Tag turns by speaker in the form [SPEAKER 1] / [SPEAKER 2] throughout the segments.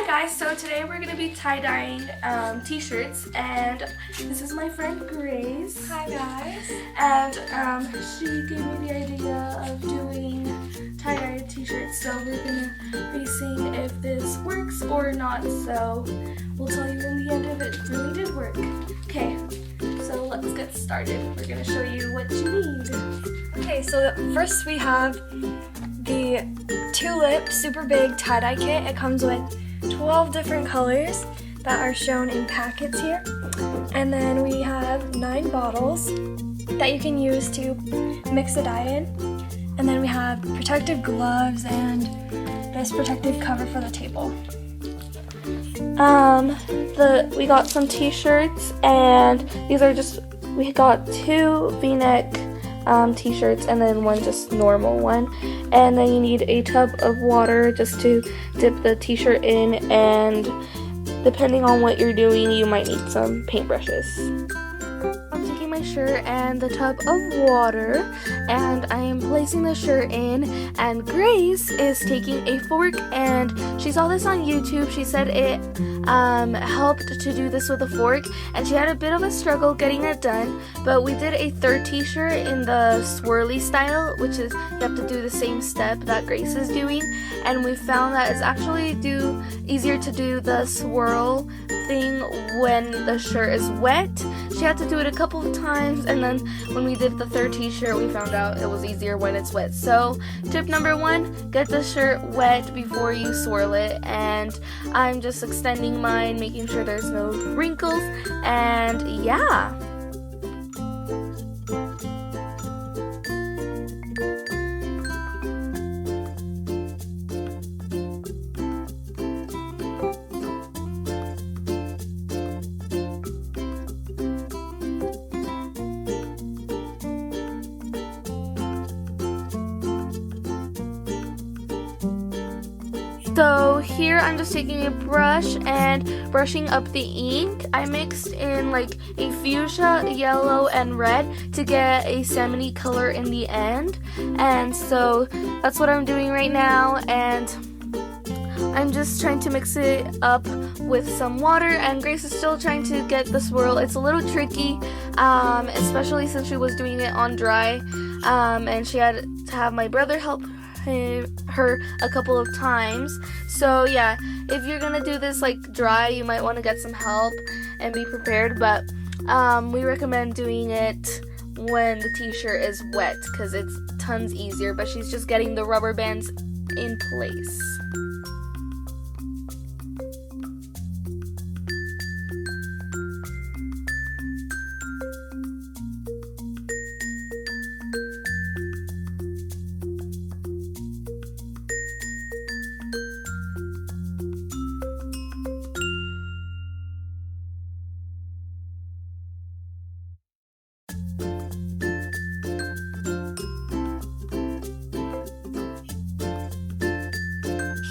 [SPEAKER 1] Hi guys, so today we're going to be tie-dyeing t-shirts, and this is my friend Grace.
[SPEAKER 2] Hi guys.
[SPEAKER 1] And she gave me the idea of doing tie-dyed t-shirts, so we're going to be seeing if this works or not, so we'll tell you in the end if it really did work. Okay, so let's get started. We're going to show you what you need.
[SPEAKER 2] Okay, so first we have the Tulip Super Big Tie-Dye Kit. It comes with 12 different colors that are shown in packets here. And then we have 9 bottles that you can use to mix the dye in. And then we have protective gloves and this protective cover for the table.
[SPEAKER 1] We got some t-shirts, and we got 2 v-neck t-shirts and then one just normal one, and then you need a tub of water just to dip the t-shirt in, and depending on what you're doing you might need some paintbrushes. I'm taking my shirt and the tub of water, and I am placing the shirt in, and Grace is taking a fork, and she saw this on YouTube. She said it helped to do this with a fork, and she had a bit of a struggle getting it done, but we did a third t-shirt in the swirly style, which is you have to do the same step that Grace is doing, and we found that it's actually easier to do the swirl thing when the shirt is wet. She had to do it a couple of times, and then when we did the third t-shirt we found out it was easier when it's wet. So tip number 1, get the shirt wet before you swirl it, and I'm just extending mine, making sure there's no wrinkles, and yeah. So here I'm just taking a brush and brushing up the ink. I mixed in like a fuchsia, yellow, and red to get a salmon-y color in the end. And so that's what I'm doing right now, and I'm just trying to mix it up with some water, and Grace is still trying to get the swirl. It's a little tricky, especially since she was doing it on dry, and she had to have my brother help her a couple of times. So yeah, if you're gonna do this like dry, you might want to get some help and be prepared, but we recommend doing it when the t-shirt is wet because it's tons easier. But she's just getting the rubber bands in place.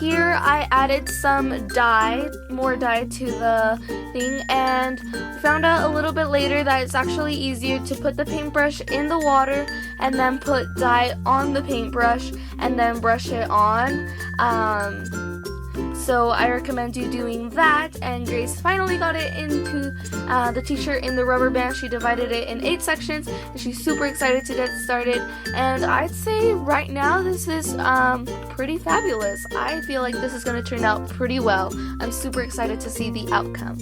[SPEAKER 1] Here I added some dye, more dye to the thing, and found out a little bit later that it's actually easier to put the paintbrush in the water and then put dye on the paintbrush and then brush it on. So I recommend you doing that, and Grace finally got it into the t-shirt in the rubber band. She divided it in 8 sections, and she's super excited to get started, and I'd say right now this is pretty fabulous. I feel like this is going to turn out pretty well. I'm super excited to see the outcome.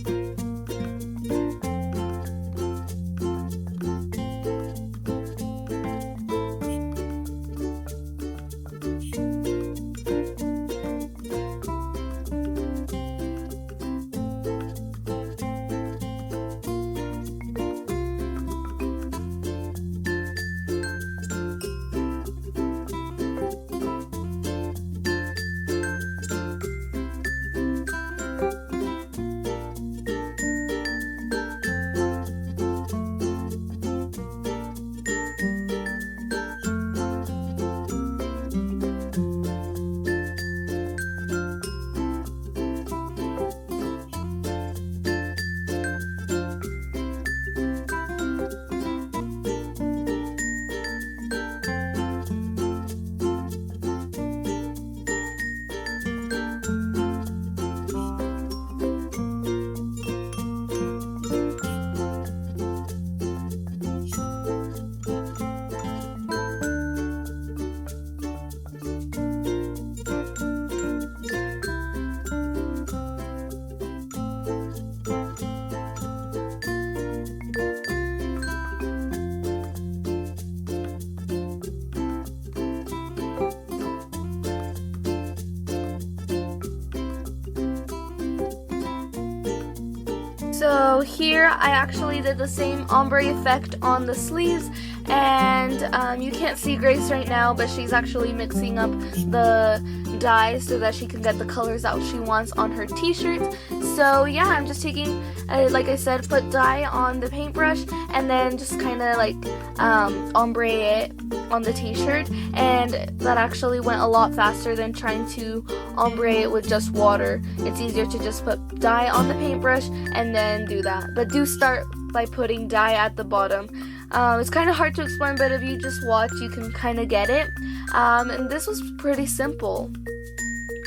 [SPEAKER 1] So here I actually did the same ombre effect on the sleeves, and you can't see Grace right now, but she's actually mixing up the dye so that she can get the colors that she wants on her t-shirts. So yeah, I'm just taking, like I said, put dye on the paintbrush and then just kind of like ombre it on the t-shirt, and that actually went a lot faster than trying to ombre it with just water. It's easier to just put dye on the paintbrush and then do that, but do start by putting dye at the bottom. It's kind of hard to explain, but if you just watch, you can kind of get it. And this was pretty simple.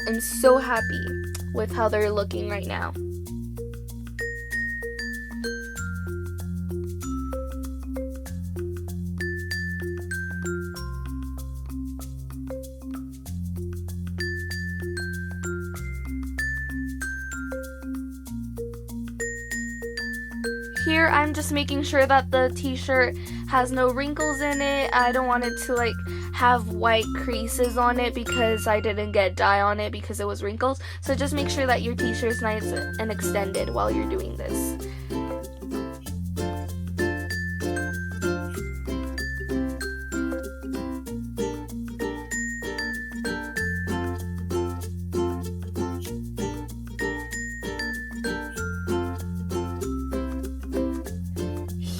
[SPEAKER 1] I'm so happy with how they're looking right now. Here I'm just making sure that the t-shirt has no wrinkles in it. I don't want it to like have white creases on it because I didn't get dye on it because it was wrinkles. So just make sure that your t-shirt's nice and extended while you're doing this.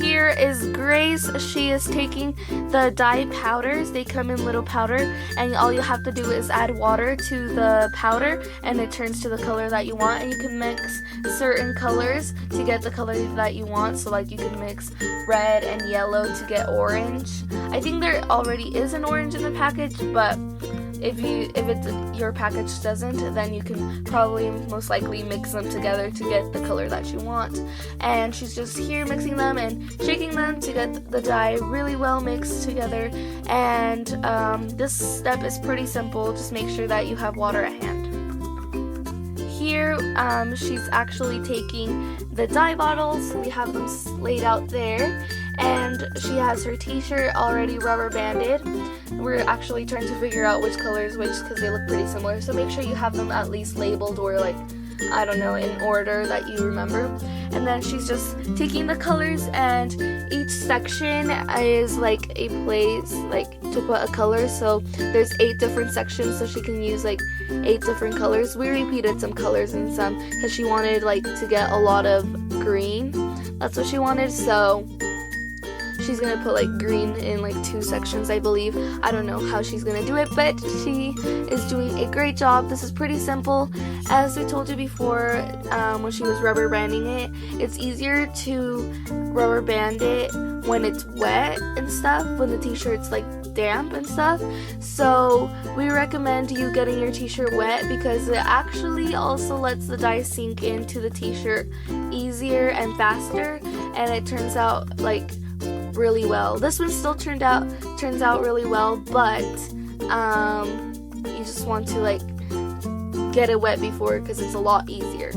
[SPEAKER 1] Here is Grace. She is taking the dye powders. They come in little powder, and all you have to do is add water to the powder and it turns to the color that you want, and you can mix certain colors to get the color that you want. So like you can mix red and yellow to get orange. I think there already is an orange in the package, but if your package doesn't, then you can probably most likely mix them together to get the color that you want. And she's just here mixing them and shaking them to get the dye really well mixed together. And this step is pretty simple. Just make sure that you have water at hand. Here she's actually taking the dye bottles. We have them laid out there, and she has her t-shirt already rubber banded. We're actually trying to figure out which color is which because they look pretty similar, so make sure you have them at least labeled or like, I don't know, in order that you remember. And then she's just taking the colors, and each section is like a place like to put a color. So there's 8 different sections, so she can use like 8 different colors. We repeated some colors in some because she wanted like to get a lot of green. That's what she wanted, so she's gonna put like green in like 2 sections, I believe. I don't know how she's gonna do it, but she is doing a great job. This is pretty simple. As we told you before, when she was rubber banding it, it's easier to rubber band it when it's wet and stuff, when the t-shirt's like damp and stuff. So we recommend you getting your t-shirt wet because it actually also lets the dye sink into the t-shirt easier and faster, and it turns out like really well. This one still turns out really well, but you just want to like get it wet before because it's a lot easier.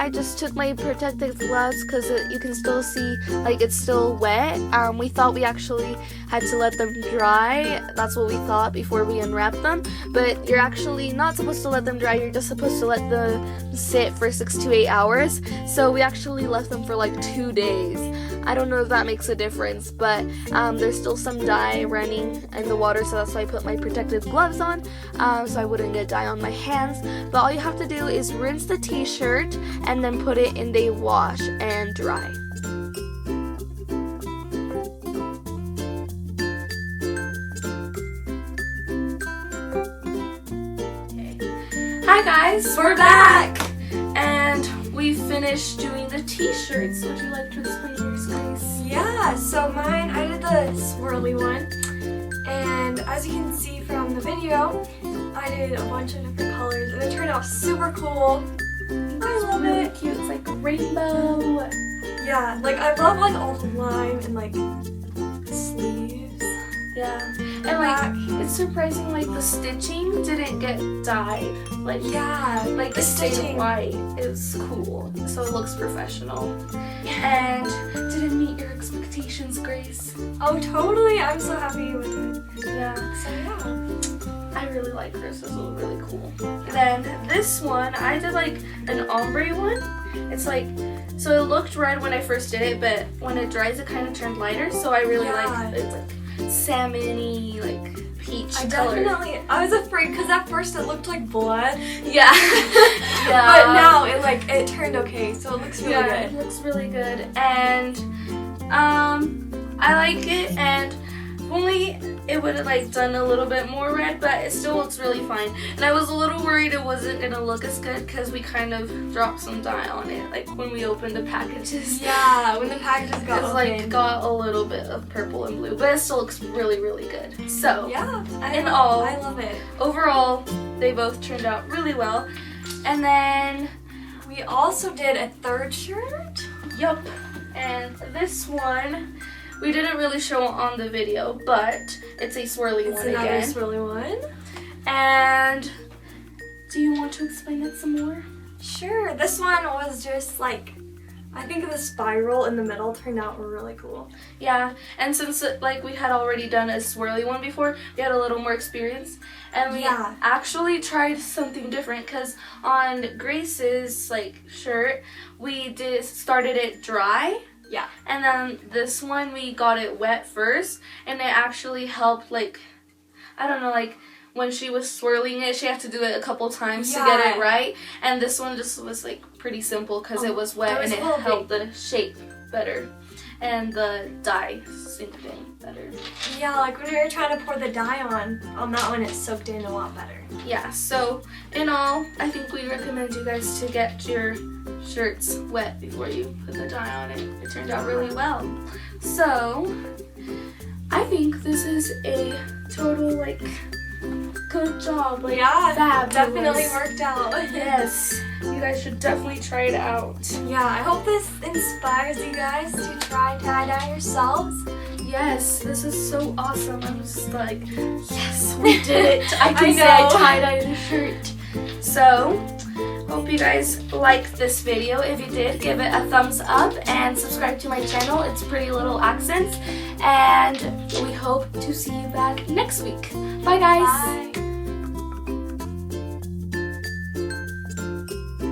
[SPEAKER 1] I just took my protective gloves because you can still see like it's still wet. We thought we actually had to let them dry. That's what we thought before we unwrapped them, but you're actually not supposed to let them dry. You're just supposed to let them sit for 6 to 8 hours. So we actually left them for like 2 days. I don't know if that makes a difference, but there's still some dye running in the water, so that's why I put my protective gloves on, so I wouldn't get dye on my hands. But all you have to do is rinse the t-shirt and then put it in the wash and dry. Hi guys, we're back! And we finished doing the t-shirts. Would you like to explain yours, guys?
[SPEAKER 2] Yeah, so mine, I did the swirly one. And as you can see from the video, I did a bunch of different colors and it turned out super cool. I love
[SPEAKER 1] Really
[SPEAKER 2] it.
[SPEAKER 1] cute. It's like rainbow.
[SPEAKER 2] Yeah, like I love like all the lime and like the sleeves.
[SPEAKER 1] Yeah. And like it's surprising like the stitching didn't get dyed. Like
[SPEAKER 2] Yeah,
[SPEAKER 1] like
[SPEAKER 2] the
[SPEAKER 1] it stayed
[SPEAKER 2] stitching.
[SPEAKER 1] white. It was cool. So it looks professional. And did it meet your expectations, Grace?
[SPEAKER 2] Oh, totally. I'm so happy with it.
[SPEAKER 1] Yeah.
[SPEAKER 2] So yeah.
[SPEAKER 1] I really like hers. This was really cool. Then this one, I did like an ombre one. It's like, so it looked red when I first did it, but when it dries, it kind of turned lighter. So I really like it's like salmon-y, like peach color.
[SPEAKER 2] I was afraid because at first it looked like blood.
[SPEAKER 1] Yeah. Yeah.
[SPEAKER 2] But now it turned okay, so it looks really
[SPEAKER 1] Yeah,
[SPEAKER 2] good.
[SPEAKER 1] it looks really good, and I like it, and only it would have like done a little bit more red, but it still looks really fine. And I was a little worried it wasn't gonna look as good because we kind of dropped some dye on it, like when we opened the packages.
[SPEAKER 2] Yeah, when the packages got
[SPEAKER 1] It's
[SPEAKER 2] opened.
[SPEAKER 1] like got a little bit of purple and blue, but it still looks really, really good. So
[SPEAKER 2] Yeah,
[SPEAKER 1] in all,
[SPEAKER 2] I love it.
[SPEAKER 1] overall, they both turned out really well. And then,
[SPEAKER 2] We also did a third shirt.
[SPEAKER 1] yup, and this one we didn't really show on the video, but it's a swirly
[SPEAKER 2] It's
[SPEAKER 1] one
[SPEAKER 2] another
[SPEAKER 1] again.
[SPEAKER 2] swirly one.
[SPEAKER 1] And do you want to explain it some more?
[SPEAKER 2] Sure, this one was just like, I think the spiral in the middle turned out really cool.
[SPEAKER 1] Yeah, and since like we had already done a swirly one before, we had a little more experience, and we
[SPEAKER 2] Yeah.
[SPEAKER 1] actually tried something different because on Grace's like shirt, we started it dry.
[SPEAKER 2] Yeah.
[SPEAKER 1] And then this one we got it wet first, and it actually helped, like, I don't know, like when she was swirling it, she had to do it a couple times to get it right. And this one just was like pretty simple because it was wet and it held the shape better. And the dye sinked in better.
[SPEAKER 2] Yeah, like when we were trying to pour the dye on that one, it soaked in a lot better.
[SPEAKER 1] Yeah, so in all, I think we recommend you guys to get your shirts wet before you put the dye on it. It turned out really well. So, I think this is a total, like, good job. Like,
[SPEAKER 2] Yeah,
[SPEAKER 1] fabulous.
[SPEAKER 2] definitely worked out.
[SPEAKER 1] Yes, you guys should definitely try it out.
[SPEAKER 2] Yeah, I hope this inspires you guys to try tie-dye yourselves.
[SPEAKER 1] Yes, this is so awesome. I'm just like, yes, we did it. I can
[SPEAKER 2] I
[SPEAKER 1] say I
[SPEAKER 2] know.
[SPEAKER 1] tie-dyed a shirt. So, hope you guys liked this video. If you did, give it a thumbs up and subscribe to my channel. It's Pretty Little Accents. And we hope to see you back next week. Bye, guys.
[SPEAKER 2] Bye.